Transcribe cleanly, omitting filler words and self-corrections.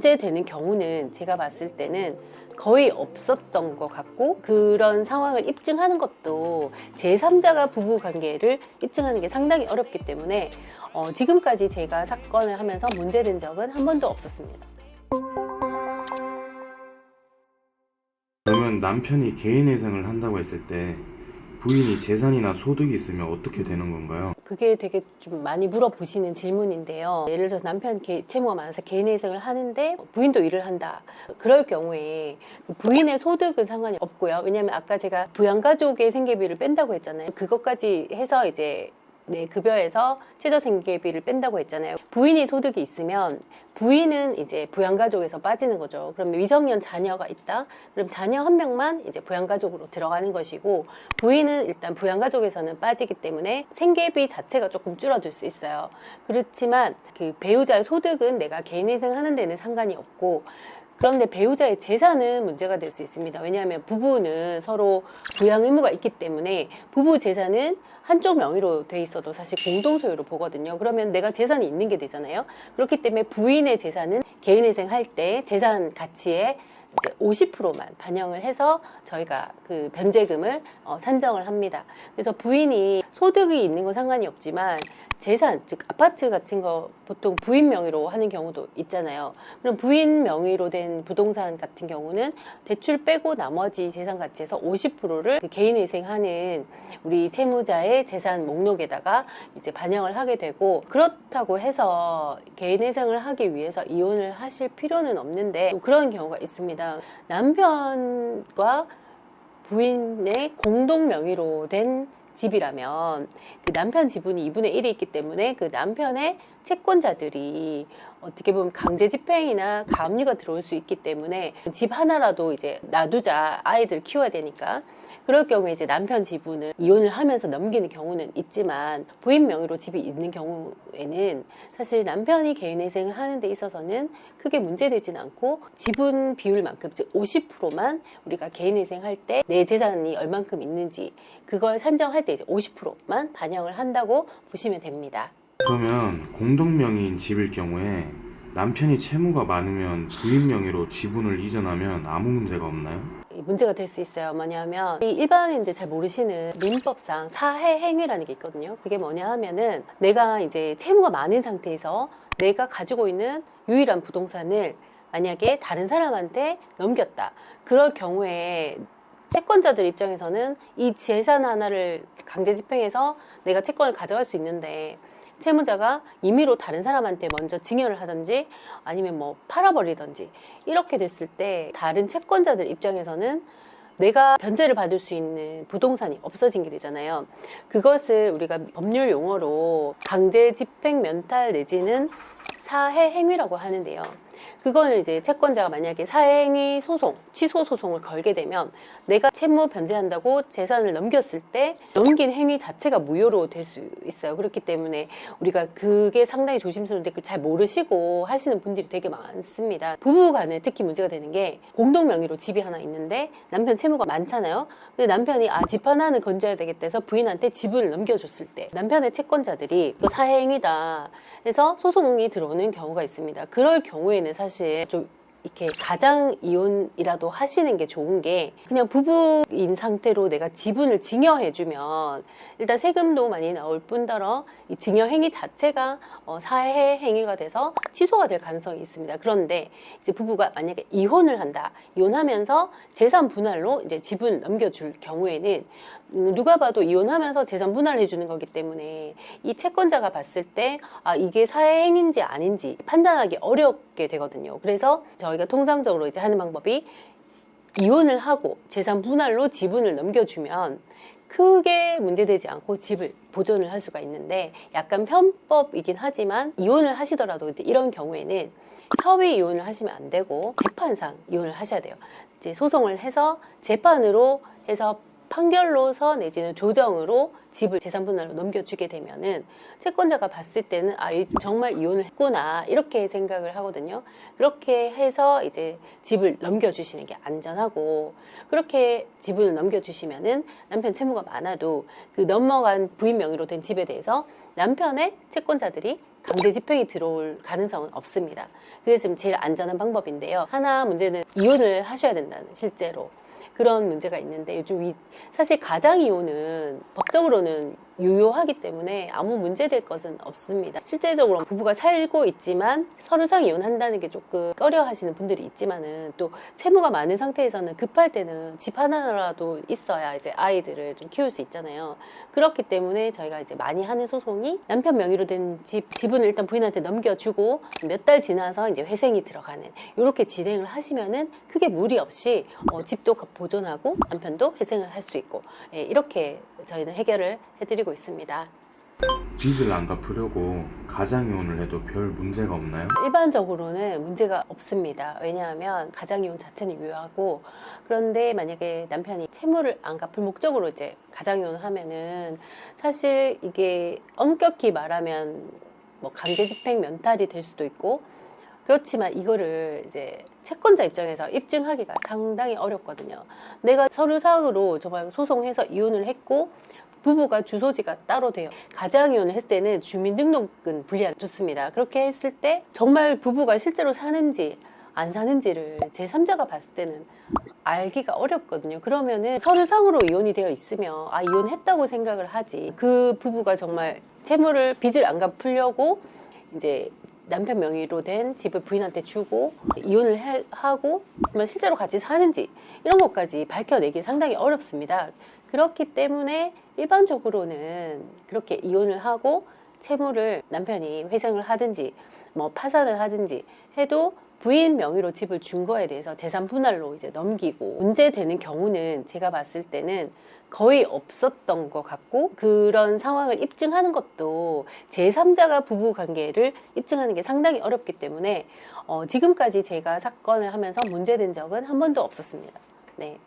문제되는 경우는 제가 봤을 때는 거의 없었던 것 같고, 그런 상황을 입증하는 것도 제3자가 부부관계를 입증하는 게 상당히 어렵기 때문에 지금까지 제가 사건을 하면서 문제된 적은 한 번도 없었습니다. 그러면 남편이 개인회생을 한다고 했을 때 부인이 재산이나 소득이 있으면 어떻게 되는 건가요? 그게 되게 좀 많이 물어보시는 질문인데요. 예를 들어서 남편 채무가 많아서 개인회생을 하는데 부인도 일을 한다. 그럴 경우에 부인의 소득은 상관이 없고요. 왜냐하면 아까 제가 부양가족의 생계비를 뺀다고 했잖아요. 그것까지 해서 이제 내 급여에서 최저생계비를 뺀다고 했잖아요. 부인이 소득이 있으면 부인은 이제 부양가족에서 빠지는 거죠. 그러면 미성년 자녀가 있다? 그럼 자녀 한 명만 이제 부양가족으로 들어가는 것이고, 부인은 일단 부양가족에서는 빠지기 때문에 생계비 자체가 조금 줄어들 수 있어요. 그렇지만 그 배우자의 소득은 내가 개인회생 하는 데는 상관이 없고, 그런데 배우자의 재산은 문제가 될 수 있습니다. 왜냐하면 부부는 서로 부양 의무가 있기 때문에 부부 재산은 한쪽 명의로 돼 있어도 사실 공동소유로 보거든요. 그러면 내가 재산이 있는 게 되잖아요. 그렇기 때문에 부인의 재산은 개인회생 할 때 재산 가치의 이제 50%만 반영을 해서 저희가 그 변제금을 산정을 합니다. 그래서 부인이 소득이 있는 건 상관이 없지만 재산, 즉 아파트 같은 거 보통 부인 명의로 하는 경우도 있잖아요. 그럼 부인 명의로 된 부동산 같은 경우는 대출 빼고 나머지 재산 가치에서 50%를 그 개인회생하는 우리 채무자의 재산 목록에다가 이제 반영을 하게 되고, 그렇다고 해서 개인회생을 하기 위해서 이혼을 하실 필요는 없는데 또 그런 경우가 있습니다. 남편과 부인의 공동 명의로 된 집이라면 그 남편 지분이 2분의 1이 있기 때문에 그 남편의 채권자들이 어떻게 보면 강제 집행이나 가압류가 들어올 수 있기 때문에 집 하나라도 이제 놔두자, 아이들 키워야 되니까. 그럴 경우에 이제 남편 지분을 이혼을 하면서 넘기는 경우는 있지만, 부인 명의로 집이 있는 경우에는 사실 남편이 개인회생을 하는 데 있어서는 크게 문제되진 않고, 지분 비율만큼, 즉 50%만 우리가 개인회생할 때 내 재산이 얼만큼 있는지 그걸 산정할 때 이제 50%만 반영을 한다고 보시면 됩니다. 그러면 공동명의인 집일 경우에 남편이 채무가 많으면 부인 명의로 지분을 이전하면 아무 문제가 없나요? 문제가 될 수 있어요. 뭐냐면 이 일반인들 잘 모르시는 민법상 사해 행위라는 게 있거든요. 그게 뭐냐 하면은 내가 이제 채무가 많은 상태에서 내가 가지고 있는 유일한 부동산을 만약에 다른 사람한테 넘겼다. 그럴 경우에 채권자들 입장에서는 이 재산 하나를 강제 집행해서 내가 채권을 가져갈 수 있는데, 채무자가 임의로 다른 사람한테 먼저 증여를 하든지 아니면 뭐 팔아버리든지 이렇게 됐을 때 다른 채권자들 입장에서는 내가 변제를 받을 수 있는 부동산이 없어진 게 되잖아요. 그것을 우리가 법률 용어로 강제 집행 면탈 내지는 사해 행위라고 하는데요. 그거는 이제 채권자가 만약에 사행위 소송, 취소 소송을 걸게 되면 내가 채무 변제한다고 재산을 넘겼을 때 넘긴 행위 자체가 무효로 될 수 있어요. 그렇기 때문에 우리가 그게 상당히 조심스러운데 그걸 잘 모르시고 하시는 분들이 되게 많습니다. 부부간에 특히 문제가 되는 게 공동 명의로 집이 하나 있는데 남편 채무가 많잖아요. 근데 남편이 집 하나는 건져야 되겠다 해서 부인한테 집을 넘겨줬을 때 남편의 채권자들이 그 사행위다 해서 소송이 들어오는 경우가 있습니다. 그럴 경우에는 사실 좀 이렇게 가장 이혼이라도 하시는 게 좋은 게, 그냥 부부인 상태로 내가 지분을 증여해주면 일단 세금도 많이 나올 뿐더러 이 증여 행위 자체가 사해 행위가 돼서 취소가 될 가능성이 있습니다. 그런데 이제 부부가 만약에 이혼을 한다, 이혼하면서 재산 분할로 이제 지분을 넘겨줄 경우에는 누가 봐도 이혼하면서 재산 분할을 해주는 거기 때문에 이 채권자가 봤을 때 이게 사해행위인지 아닌지 판단하기 어렵게 되거든요. 그래서 저희가 통상적으로 이제 하는 방법이 이혼을 하고 재산 분할로 지분을 넘겨주면 크게 문제되지 않고 집을 보존을 할 수가 있는데, 약간 편법이긴 하지만 이혼을 하시더라도 이런 경우에는 협의 이혼을 하시면 안 되고 재판상 이혼을 하셔야 돼요. 이제 소송을 해서 재판으로 해서 판결로서 내지는 조정으로 집을 재산 분할로 넘겨주게 되면은 채권자가 봤을 때는 정말 이혼을 했구나 이렇게 생각을 하거든요. 그렇게 해서 이제 집을 넘겨주시는 게 안전하고, 그렇게 지분을 넘겨주시면은 남편 채무가 많아도 그 넘어간 부인 명의로 된 집에 대해서 남편의 채권자들이 강제 집행이 들어올 가능성은 없습니다. 그게 지금 제일 안전한 방법인데요. 하나 문제는 이혼을 하셔야 된다는 실제로 그런 문제가 있는데 요즘 사실 가장 이혼은 법적으로는 유효하기 때문에 아무 문제될 것은 없습니다. 실제적으로 부부가 살고 있지만 서류상 이혼한다는 게 조금 꺼려 하시는 분들이 있지만은 또 채무가 많은 상태에서는 급할 때는 집 하나라도 있어야 이제 아이들을 좀 키울 수 있잖아요. 그렇기 때문에 저희가 이제 많이 하는 소송이 남편 명의로 된 지분을 일단 부인한테 넘겨주고 몇 달 지나서 이제 회생이 들어가는 이렇게 진행을 하시면은 크게 무리 없이 집도 보존하고 남편도 회생을 할 수 있고 이렇게 저희는 해결을 해드리고 있습니다. 빚을 안 갚으려고 가장이혼을 해도 별 문제가 없나요? 일반적으로는 문제가 없습니다. 왜냐하면 가장이혼 자체는 유효하고 그런데 만약에 남편이 채무를 안 갚을 목적으로 이제 가장이혼을 하면은 사실 이게 엄격히 말하면 뭐 강제집행 면탈이 될 수도 있고 그렇지만 이거를 이제 채권자 입장에서 입증하기가 상당히 어렵거든요. 내가 서류상으로 정말 소송해서 이혼을 했고 부부가 주소지가 따로 돼요. 가장이혼을 했을 때는 주민등록은 분리 안 좋습니다. 그렇게 했을 때 정말 부부가 실제로 사는지 안 사는지를 제3자가 봤을 때는 알기가 어렵거든요. 그러면은 서류상으로 이혼이 되어 있으면 이혼했다고 생각을 하지. 그 부부가 정말 채무를 빚을 안 갚으려고 이제 남편 명의로 된 집을 부인한테 주고 이혼을 하고 실제로 같이 사는지 이런 것까지 밝혀내기 상당히 어렵습니다. 그렇기 때문에 일반적으로는 그렇게 이혼을 하고 채무를 남편이 회생을 하든지 뭐 파산을 하든지 해도 부인 명의로 집을 준 거에 대해서 재산 분할로 이제 넘기고 문제되는 경우는 제가 봤을 때는 거의 없었던 것 같고 그런 상황을 입증하는 것도 제3자가 부부 관계를 입증하는 게 상당히 어렵기 때문에 지금까지 제가 사건을 하면서 문제된 적은 한 번도 없었습니다. 네.